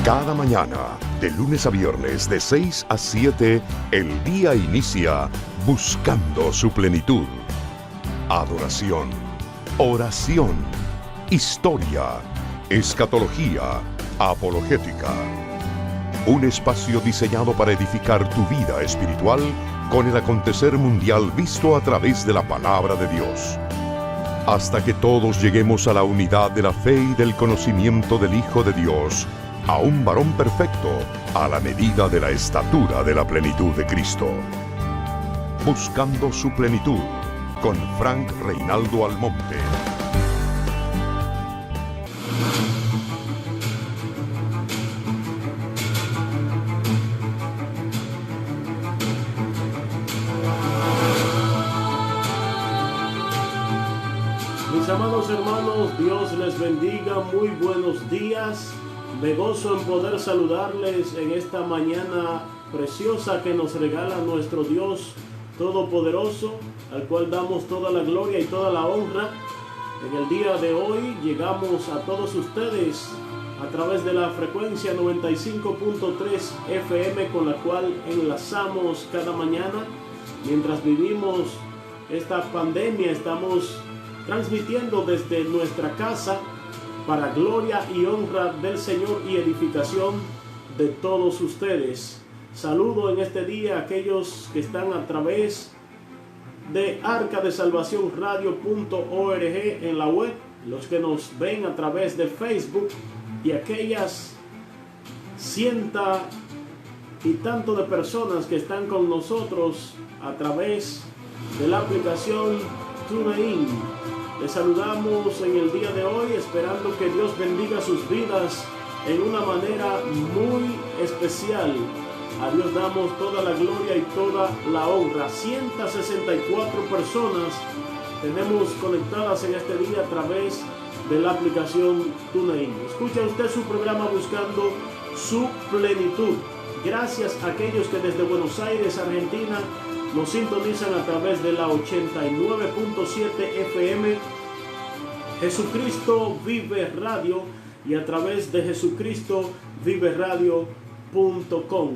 Cada mañana, de lunes a viernes, de 6 a 7, el día inicia buscando su plenitud. Adoración, oración, historia, escatología, apologética. Un espacio diseñado para edificar tu vida espiritual con el acontecer mundial visto a través de la palabra de Dios. Hasta que todos lleguemos a la unidad de la fe y del conocimiento del Hijo de Dios, a un varón perfecto, a la medida de la estatura de la plenitud de Cristo. Buscando su plenitud, con Frank Reinaldo Almonte. Mis amados hermanos, Dios les bendiga, muy buenos días. Me gozo en poder saludarles en esta mañana preciosa que nos regala nuestro Dios Todopoderoso, al cual damos toda la gloria y toda la honra. En el día de hoy llegamos a todos ustedes a través de la frecuencia 95.3 FM, con la cual enlazamos cada mañana. Mientras vivimos esta pandemia, estamos transmitiendo desde nuestra casa para gloria y honra del Señor y edificación de todos ustedes. Saludo en este día a aquellos que están a través de arcadesalvacionradio.org en la web, los que nos ven a través de Facebook y aquellas cientos y tanto de personas que están con nosotros a través de la aplicación TuneIn. Les saludamos en el día de hoy, esperando que Dios bendiga sus vidas en una manera muy especial. A Dios damos toda la gloria y toda la honra. 164 personas tenemos conectadas en este día a través de la aplicación TuneIn. Escucha usted su programa Buscando su Plenitud. Gracias a aquellos que desde Buenos Aires, Argentina, nos sintonizan a través de la 89.7 FM, Jesucristo Vive Radio, y a través de jesucristoviveradio.com.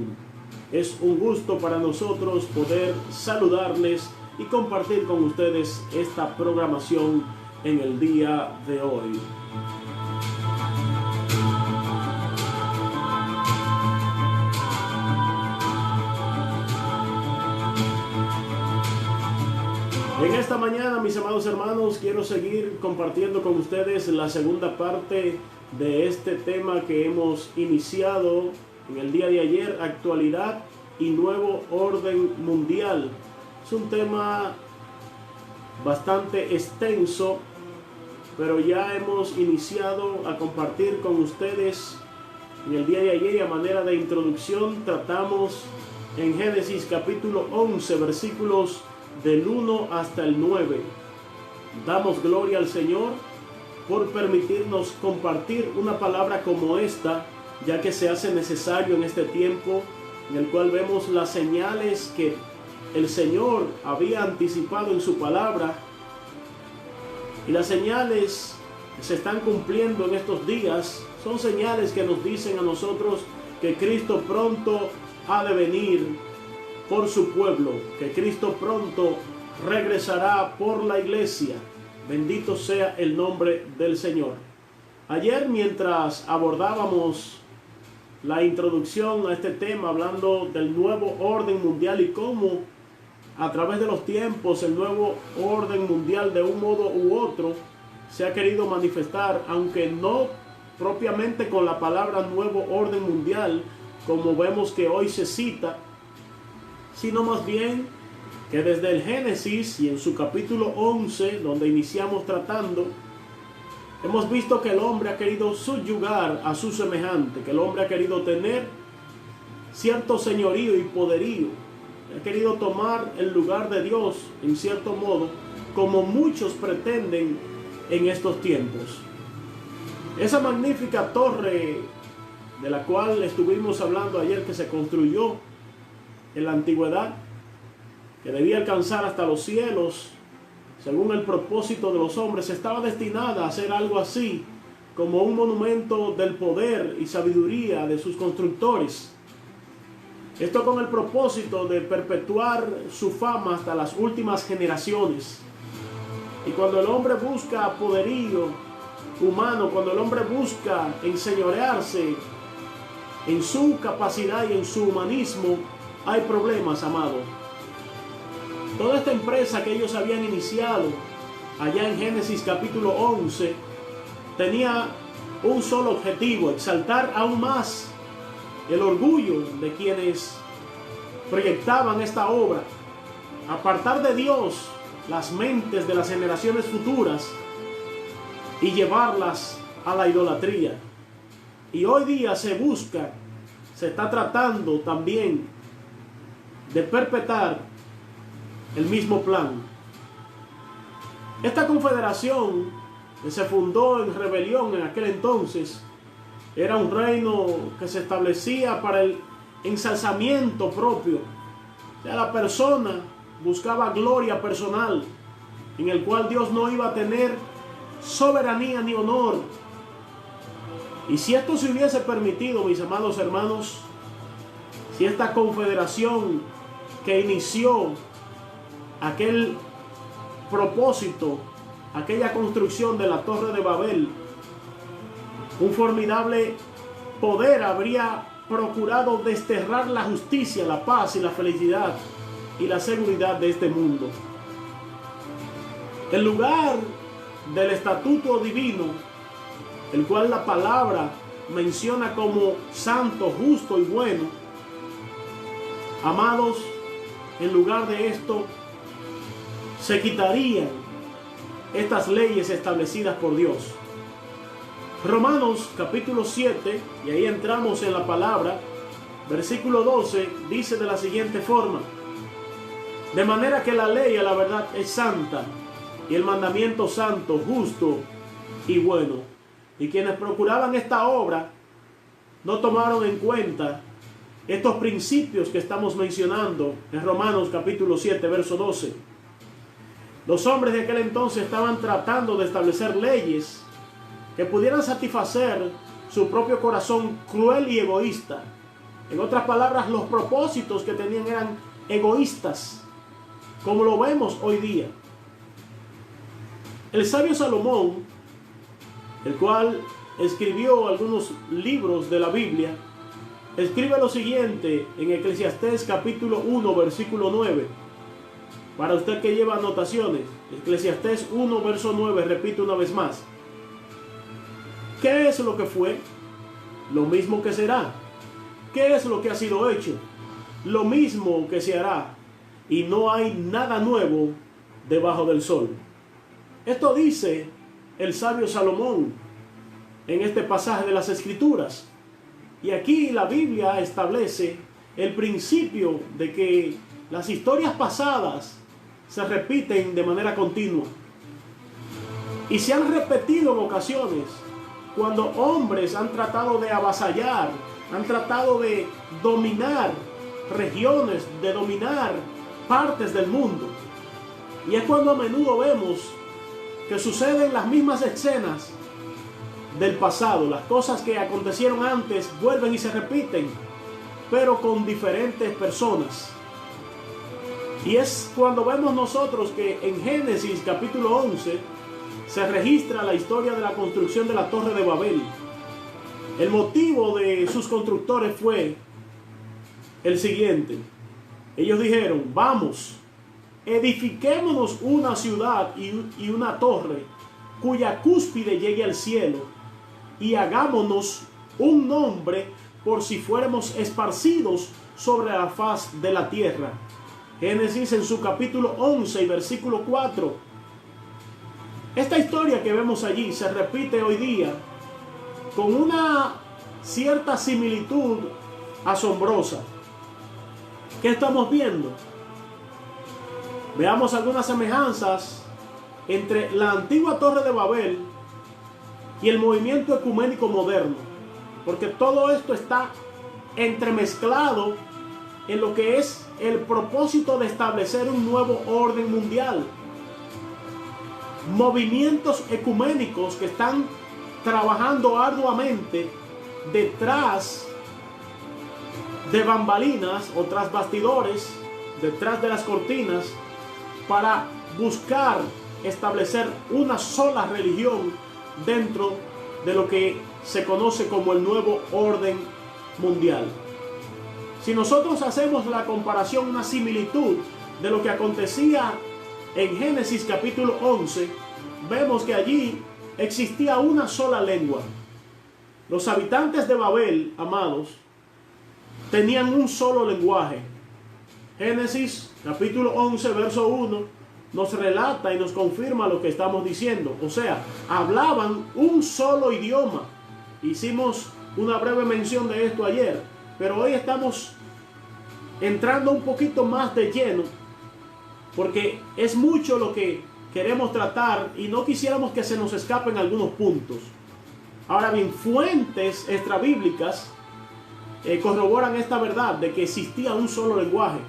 Es un gusto para nosotros poder saludarles y compartir con ustedes esta programación en el día de hoy. En esta mañana, mis amados hermanos, quiero seguir compartiendo con ustedes la segunda parte de este tema que hemos iniciado en el día de ayer: actualidad y nuevo orden mundial. Es un tema bastante extenso, pero ya hemos iniciado a compartir con ustedes en el día de ayer, y a manera de introducción tratamos en Génesis capítulo 11, versículos del 1 hasta el 9. Damos gloria al Señor por permitirnos compartir una palabra como esta, ya que se hace necesario en este tiempo en el cual vemos las señales que el Señor había anticipado en su palabra, y las señales que se están cumpliendo en estos días son señales que nos dicen a nosotros que Cristo pronto ha de venir por su pueblo, que Cristo pronto regresará por la iglesia. Bendito sea el nombre del Señor. Ayer, mientras abordábamos la introducción a este tema, hablando del nuevo orden mundial y cómo a través de los tiempos el nuevo orden mundial, de un modo u otro, se ha querido manifestar, aunque no propiamente con la palabra nuevo orden mundial como vemos que hoy se cita, sino más bien que desde el Génesis y en su capítulo 11, donde iniciamos tratando, hemos visto que el hombre ha querido subyugar a su semejante, que el hombre ha querido tener cierto señorío y poderío, ha querido tomar el lugar de Dios en cierto modo, como muchos pretenden en estos tiempos. Esa magnífica torre de la cual estuvimos hablando ayer, que se construyó en la antigüedad, que debía alcanzar hasta los cielos según el propósito de los hombres, estaba destinada a hacer algo así como un monumento del poder y sabiduría de sus constructores. Esto con el propósito de perpetuar su fama hasta las últimas generaciones. Y cuando el hombre busca poderío humano, cuando el hombre busca enseñorearse en su capacidad y en su humanismo, hay problemas, amado. Toda esta empresa que ellos habían iniciado allá en Génesis capítulo 11 tenía un solo objetivo: exaltar aún más el orgullo de quienes proyectaban esta obra, apartar de Dios las mentes de las generaciones futuras y llevarlas a la idolatría. Y hoy día se está tratando también de perpetrar el mismo plan. Esta confederación que se fundó en rebelión en aquel entonces era un reino que se establecía para el ensalzamiento propio. O sea, la persona buscaba gloria personal, en el cual Dios no iba a tener soberanía ni honor. Y si esto se hubiese permitido, mis amados hermanos, si esta confederación que inició aquel propósito, aquella construcción de la Torre de Babel, un formidable poder habría procurado desterrar la justicia, la paz y la felicidad y la seguridad de este mundo. En lugar del estatuto divino, el cual la palabra menciona como santo, justo y bueno, amados, en lugar de esto se quitarían estas leyes establecidas por Dios. Romanos capítulo 7, y ahí entramos en la palabra, versículo 12, dice de la siguiente forma: de manera que la ley a la verdad es santa, y el mandamiento santo, justo y bueno. Y quienes procuraban esta obra no tomaron en cuenta estos principios que estamos mencionando en Romanos capítulo 7, verso 12. Los hombres de aquel entonces estaban tratando de establecer leyes que pudieran satisfacer su propio corazón cruel y egoísta. En otras palabras, los propósitos que tenían eran egoístas, como lo vemos hoy día. El sabio Salomón, el cual escribió algunos libros de la Biblia, escribe lo siguiente en Eclesiastés capítulo 1, versículo 9. Para usted que lleva anotaciones, Eclesiastés 1, verso 9, repito una vez más. ¿Qué es lo que fue? Lo mismo que será. ¿Qué es lo que ha sido hecho? Lo mismo que se hará. Y no hay nada nuevo debajo del sol. Esto dice el sabio Salomón en este pasaje de las Escrituras. Y aquí la Biblia establece el principio de que las historias pasadas se repiten de manera continua. Y se han repetido en ocasiones cuando hombres han tratado de avasallar, han tratado de dominar regiones, de dominar partes del mundo. Y es cuando a menudo vemos que suceden las mismas escenas del pasado. Las cosas que acontecieron antes vuelven y se repiten, pero con diferentes personas. Y es cuando vemos nosotros que en Génesis capítulo 11 se registra la historia de la construcción de la Torre de Babel. El motivo de sus constructores fue el siguiente. Ellos dijeron: vamos, edifiquémonos una ciudad y una torre cuya cúspide llegue al cielo, y hagámonos un nombre por si fuéramos esparcidos sobre la faz de la tierra. Génesis en su capítulo 11 y versículo 4. Esta historia que vemos allí se repite hoy día con una cierta similitud asombrosa. ¿Qué estamos viendo? Veamos algunas semejanzas entre la antigua Torre de Babel y el movimiento ecuménico moderno, porque todo esto está entremezclado en lo que es el propósito de establecer un nuevo orden mundial. Movimientos ecuménicos que están trabajando arduamente detrás de bambalinas o tras bastidores, detrás de las cortinas, para buscar establecer una sola religión dentro de lo que se conoce como el nuevo orden mundial. Si nosotros hacemos la comparación, una similitud de lo que acontecía en Génesis capítulo 11, vemos que allí existía una sola lengua. Los habitantes de Babel, amados, tenían un solo lenguaje. Génesis capítulo 11, verso 1, nos relata y nos confirma lo que estamos diciendo. O sea, hablaban un solo idioma. Hicimos una breve mención de esto ayer, pero hoy estamos entrando un poquito más de lleno, porque es mucho lo que queremos tratar y no quisiéramos que se nos escapen algunos puntos. Ahora bien, fuentes extrabíblicas corroboran esta verdad de que existía un solo lenguaje.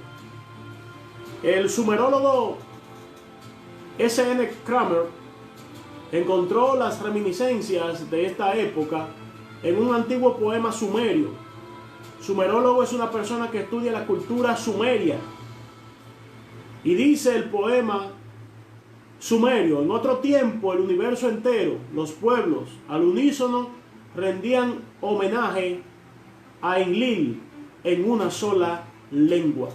El sumerólogo S.N. Kramer encontró las reminiscencias de esta época en un antiguo poema sumerio. Sumerólogo es una persona que estudia la cultura sumeria. Y dice el poema sumerio: en otro tiempo el universo entero, los pueblos, al unísono rendían homenaje a Enlil en una sola lengua.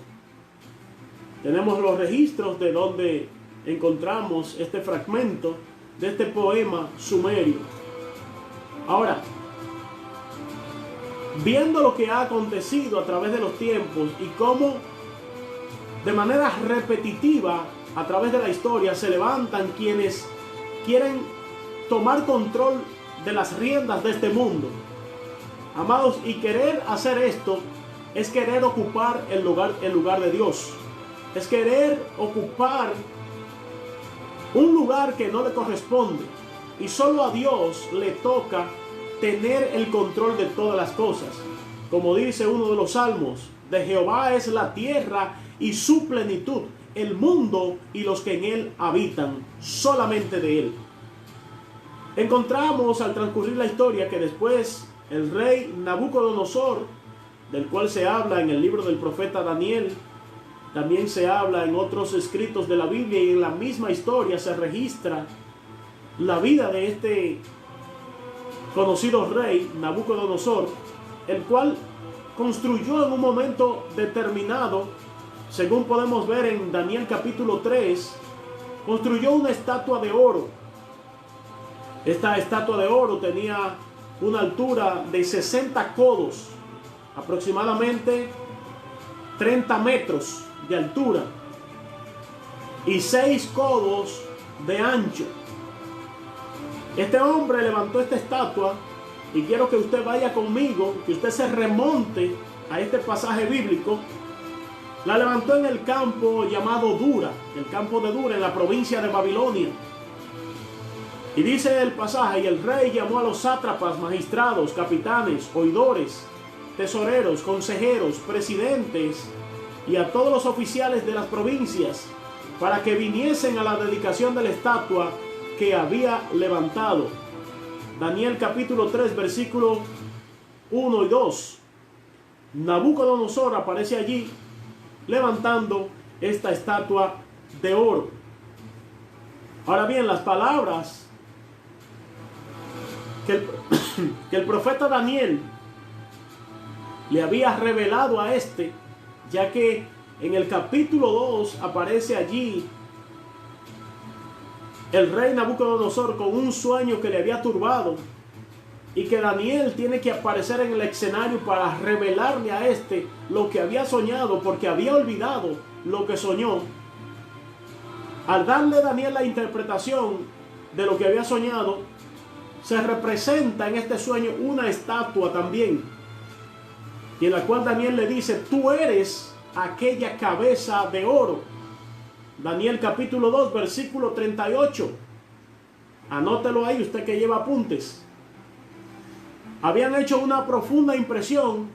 Tenemos los registros de donde encontramos este fragmento de este poema sumerio. Ahora, viendo lo que ha acontecido a través de los tiempos y cómo de manera repetitiva a través de la historia se levantan quienes quieren tomar control de las riendas de este mundo, amados, y querer hacer esto es querer ocupar el lugar de Dios, es querer ocupar un lugar que no le corresponde, y solo a Dios le toca tener el control de todas las cosas. Como dice uno de los salmos: de Jehová es la tierra y su plenitud, el mundo y los que en él habitan, solamente de él. Encontramos al transcurrir la historia que después el rey Nabucodonosor, del cual se habla en el libro del profeta Daniel, también se habla en otros escritos de la Biblia, y en la misma historia se registra la vida de este conocido rey Nabucodonosor, el cual construyó en un momento determinado, según podemos ver en Daniel capítulo 3, construyó una estatua de oro. Esta estatua de oro tenía una altura de 60 codos, aproximadamente 30 metros de altura, y 6 codos de ancho. Este hombre levantó esta estatua, y quiero que usted vaya conmigo, que usted se remonte a este pasaje bíblico. La levantó en el campo llamado Dura, el campo de Dura, en la provincia de Babilonia. Y dice el pasaje: y el rey llamó a los sátrapas, magistrados, capitanes, oidores, tesoreros, consejeros, presidentes y a todos los oficiales de las provincias, para que viniesen a la dedicación de la estatua que había levantado. Daniel capítulo 3, versículos 1 y 2. Nabucodonosor aparece allí levantando esta estatua de oro. Ahora bien, las palabras que el profeta Daniel le había revelado a este, ya que en el capítulo 2 aparece allí el rey Nabucodonosor con un sueño que le había turbado, y que Daniel tiene que aparecer en el escenario para revelarle a este lo que había soñado, porque había olvidado lo que soñó. Al darle Daniel la interpretación de lo que había soñado, se representa en este sueño una estatua también, y en la cual Daniel le dice: tú eres aquella cabeza de oro. Daniel capítulo 2, versículo 38. Anótelo ahí, usted que lleva apuntes. Habían hecho una profunda impresión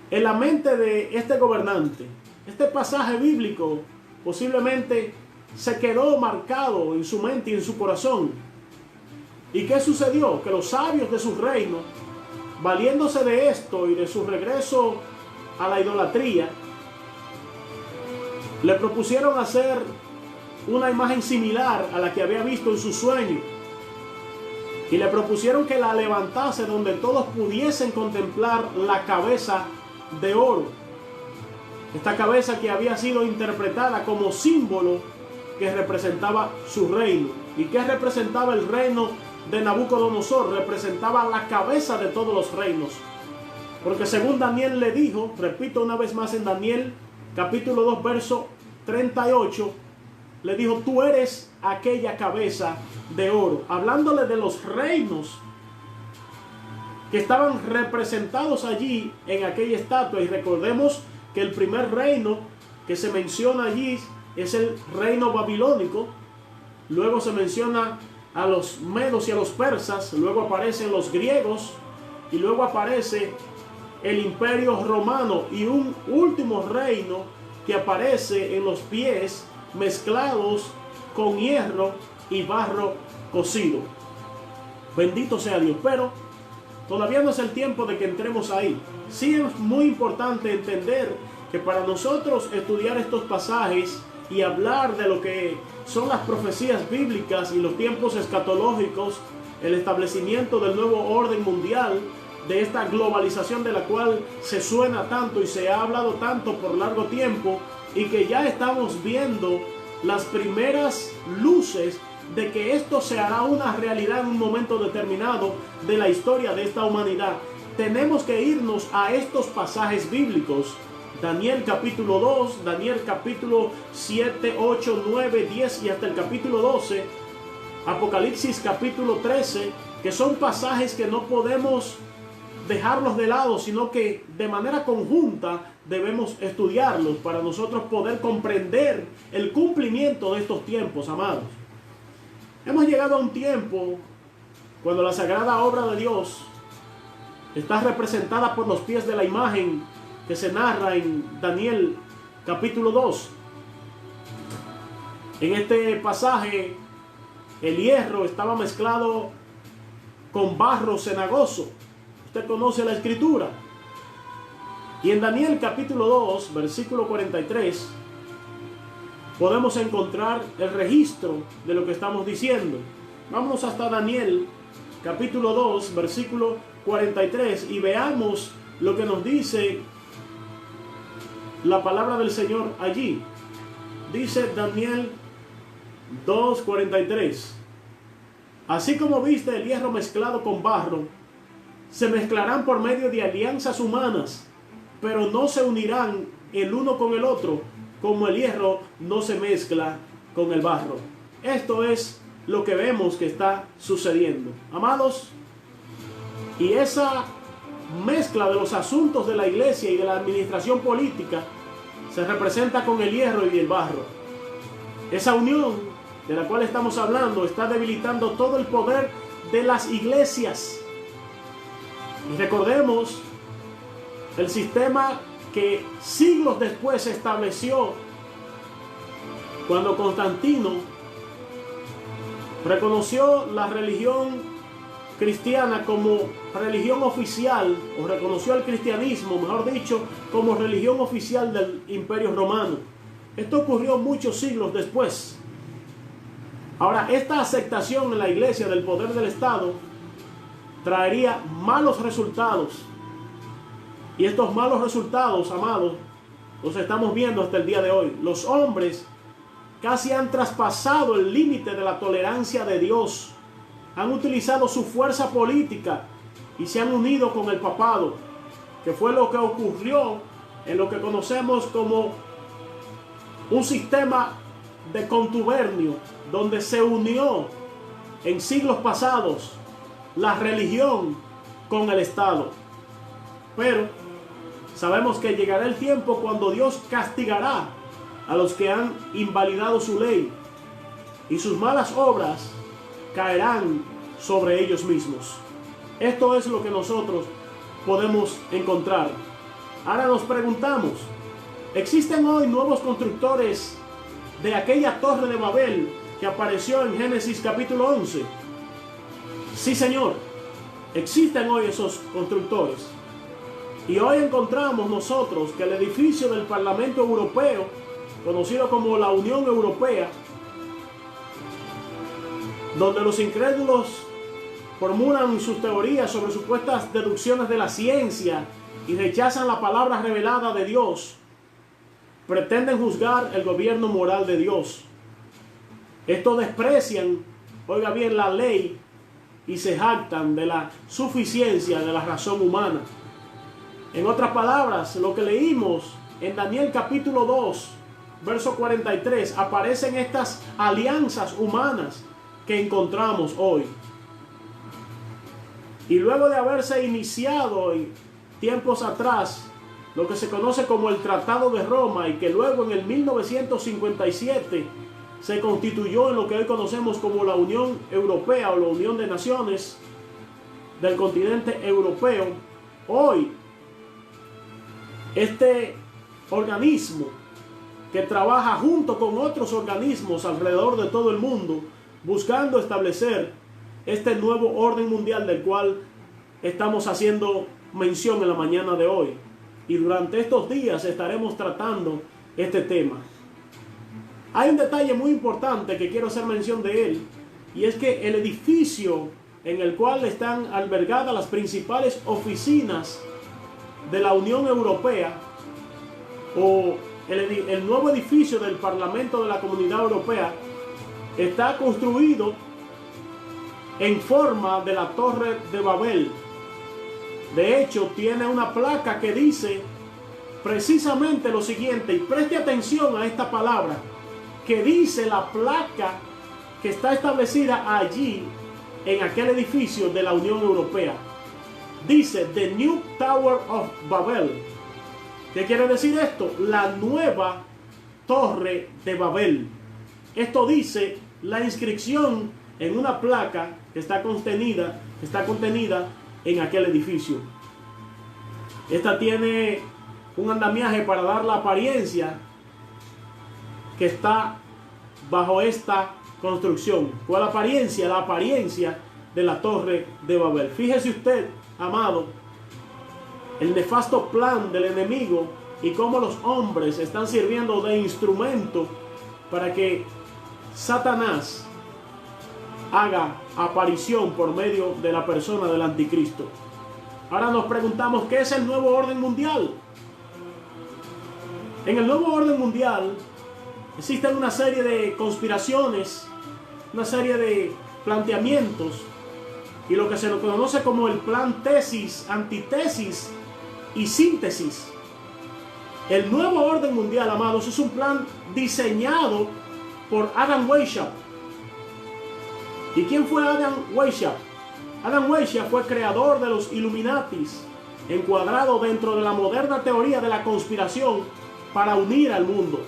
en la mente de este gobernante. Este pasaje bíblico posiblemente se quedó marcado en su mente y en su corazón. ¿Y qué sucedió? Que los sabios de su reino, valiéndose de esto y de su regreso a la idolatría, le propusieron hacer una imagen similar a la que había visto en su sueño. Y le propusieron que la levantase donde todos pudiesen contemplar la cabeza de oro. Esta cabeza que había sido interpretada como símbolo que representaba su reino. ¿Y qué representaba el reino de Nabucodonosor? Representaba la cabeza de todos los reinos. Porque según Daniel le dijo, repito una vez más en Daniel capítulo 2 verso 38, le dijo: tú eres aquella cabeza de oro, hablándole de los reinos que estaban representados allí en aquella estatua. Y recordemos que el primer reino que se menciona allí es el reino babilónico, luego se menciona a los medos y a los persas, luego aparecen los griegos y luego aparece el imperio romano, y un último reino que aparece en los pies mezclados con hierro y barro cocido. Bendito sea Dios. Pero todavía no es el tiempo de que entremos ahí. Sí es muy importante entender que para nosotros estudiar estos pasajes y hablar de lo que son las profecías bíblicas y los tiempos escatológicos, el establecimiento del nuevo orden mundial, de esta globalización de la cual se suena tanto y se ha hablado tanto por largo tiempo, y que ya estamos viendo las primeras luces de que esto se hará una realidad en un momento determinado de la historia de esta humanidad. Tenemos que irnos a estos pasajes bíblicos: Daniel capítulo 2, Daniel capítulo 7, 8, 9, 10 y hasta el capítulo 12, Apocalipsis capítulo 13, que son pasajes que no podemos dejarlos de lado, sino que de manera conjunta debemos estudiarlos para nosotros poder comprender el cumplimiento de estos tiempos, amados. Hemos llegado a un tiempo cuando la sagrada obra de Dios está representada por los pies de la imagen que se narra en Daniel capítulo 2. En este pasaje el hierro estaba mezclado con barro cenagoso. Usted conoce la escritura. Y en Daniel capítulo 2, versículo 43, podemos encontrar el registro de lo que estamos diciendo. Vamos hasta Daniel capítulo 2, versículo 43, y veamos lo que nos dice la palabra del Señor allí. Dice Daniel 2:43: así como viste el hierro mezclado con barro, se mezclarán por medio de alianzas humanas, pero no se unirán el uno con el otro, como el hierro no se mezcla con el barro. Esto es lo que vemos que está sucediendo, amados. Y esa mezcla de los asuntos de la iglesia y de la administración política se representa con el hierro y el barro. Esa unión de la cual estamos hablando está debilitando todo el poder de las iglesias. Y recordemos el sistema que siglos después se estableció cuando Constantino reconoció la religión cristiana como religión oficial, o reconoció al cristianismo, mejor dicho, como religión oficial del Imperio Romano. Esto ocurrió muchos siglos después. Ahora, esta aceptación en la iglesia del poder del Estado traería malos resultados. Y estos malos resultados, amados, los estamos viendo hasta el día de hoy. Los hombres casi han traspasado el límite de la tolerancia de Dios. Han utilizado su fuerza política y se han unido con el papado, que fue lo que ocurrió en lo que conocemos como un sistema de contubernio, donde se unió en siglos pasados la religión con el Estado. Pero sabemos que llegará el tiempo cuando Dios castigará a los que han invalidado su ley, y sus malas obras caerán sobre ellos mismos. Esto es lo que nosotros podemos encontrar. Ahora nos preguntamos, ¿existen hoy nuevos constructores de aquella torre de Babel que apareció en Génesis capítulo 11? Sí, señor, existen hoy esos constructores. Y hoy encontramos nosotros que el edificio del Parlamento Europeo, conocido como la Unión Europea, donde los incrédulos formulan sus teorías sobre supuestas deducciones de la ciencia y rechazan la palabra revelada de Dios, pretenden juzgar el gobierno moral de Dios. Estos desprecian, oiga bien, la ley y se jactan de la suficiencia de la razón humana. En otras palabras, lo que leímos en Daniel capítulo 2, verso 43, aparecen estas alianzas humanas que encontramos hoy. Y luego de haberse iniciado en tiempos atrás lo que se conoce como el Tratado de Roma, y que luego en el 1957 se constituyó en lo que hoy conocemos como la Unión Europea o la Unión de Naciones del continente europeo, hoy este organismo que trabaja junto con otros organismos alrededor de todo el mundo buscando establecer este nuevo orden mundial del cual estamos haciendo mención en la mañana de hoy. Y durante estos días estaremos tratando este tema. Hay un detalle muy importante que quiero hacer mención de él, y es que el edificio en el cual están albergadas las principales oficinas de la Unión Europea, o el nuevo edificio del Parlamento de la Comunidad Europea, está construido en forma de la Torre de Babel. De hecho, tiene una placa que dice precisamente lo siguiente, y preste atención a esta palabra, que dice la placa que está establecida allí en aquel edificio de la Unión Europea. Dice The New Tower of Babel. ¿Qué quiere decir esto? La nueva Torre de Babel. Esto dice la inscripción en una placa que está contenida en aquel edificio. Esta tiene un andamiaje para dar la apariencia que está bajo esta construcción. ¿Cuál apariencia? La apariencia de la Torre de Babel. Fíjese usted, amado, el nefasto plan del enemigo y cómo los hombres están sirviendo de instrumento para que Satanás haga aparición por medio de la persona del anticristo. Ahora nos preguntamos, ¿qué es el nuevo orden mundial? En el nuevo orden mundial existen una serie de conspiraciones, una serie de planteamientos, y lo que se conoce como el plan tesis, antitesis y síntesis. El nuevo orden mundial, amados, es un plan diseñado por Adam Weishaupt. ¿Y quién fue Adam Weishaupt? Adam Weishaupt fue creador de los Illuminatis, encuadrado dentro de la moderna teoría de la conspiración para unir al mundo.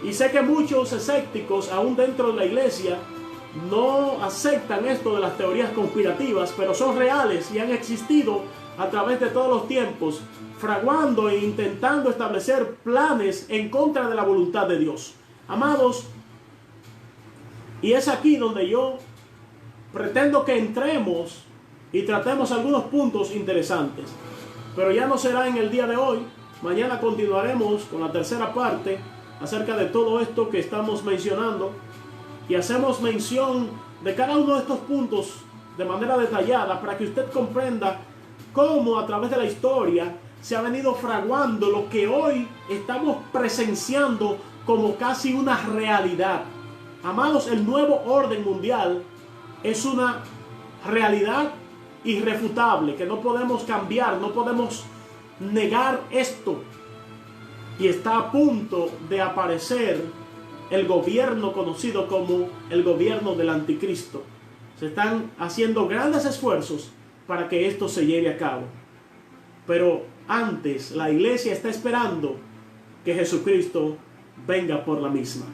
Y sé que muchos escépticos, aún dentro de la iglesia, no aceptan esto de las teorías conspirativas, pero son reales y han existido a través de todos los tiempos, fraguando e intentando establecer planes en contra de la voluntad de Dios. Amados, y es aquí donde yo pretendo que entremos y tratemos algunos puntos interesantes. Pero ya no será en el día de hoy. Mañana continuaremos con la tercera parte acerca de todo esto que estamos mencionando, y hacemos mención de cada uno de estos puntos de manera detallada para que usted comprenda cómo a través de la historia se ha venido fraguando lo que hoy estamos presenciando como casi una realidad. Amados, el nuevo orden mundial es una realidad irrefutable que no podemos cambiar, no podemos negar esto. Y está a punto de aparecer el gobierno conocido como el gobierno del anticristo. Se están haciendo grandes esfuerzos para que esto se lleve a cabo. Pero antes, la iglesia está esperando que Jesucristo venga por la misma.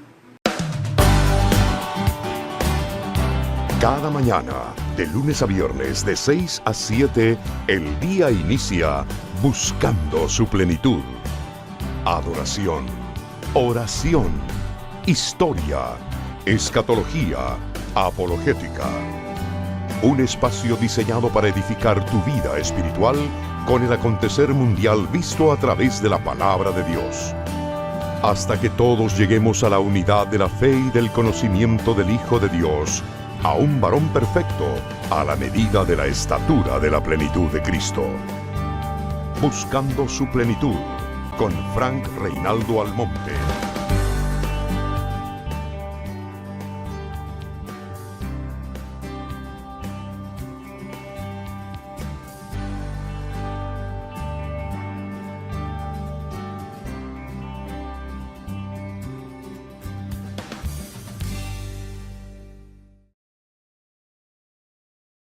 Cada mañana, de lunes a viernes, de 6 a 7, el día inicia buscando su plenitud. Adoración, oración, historia, escatología, apologética. un espacio diseñado para edificar tu vida espiritual con el acontecer mundial visto a través de la palabra de Dios. Hasta que todos lleguemos a la unidad de la fe y del conocimiento del Hijo de Dios, a un varón perfecto, a la medida de la estatura de la plenitud de Cristo. Buscando su plenitud, con Frank Reinaldo Almonte.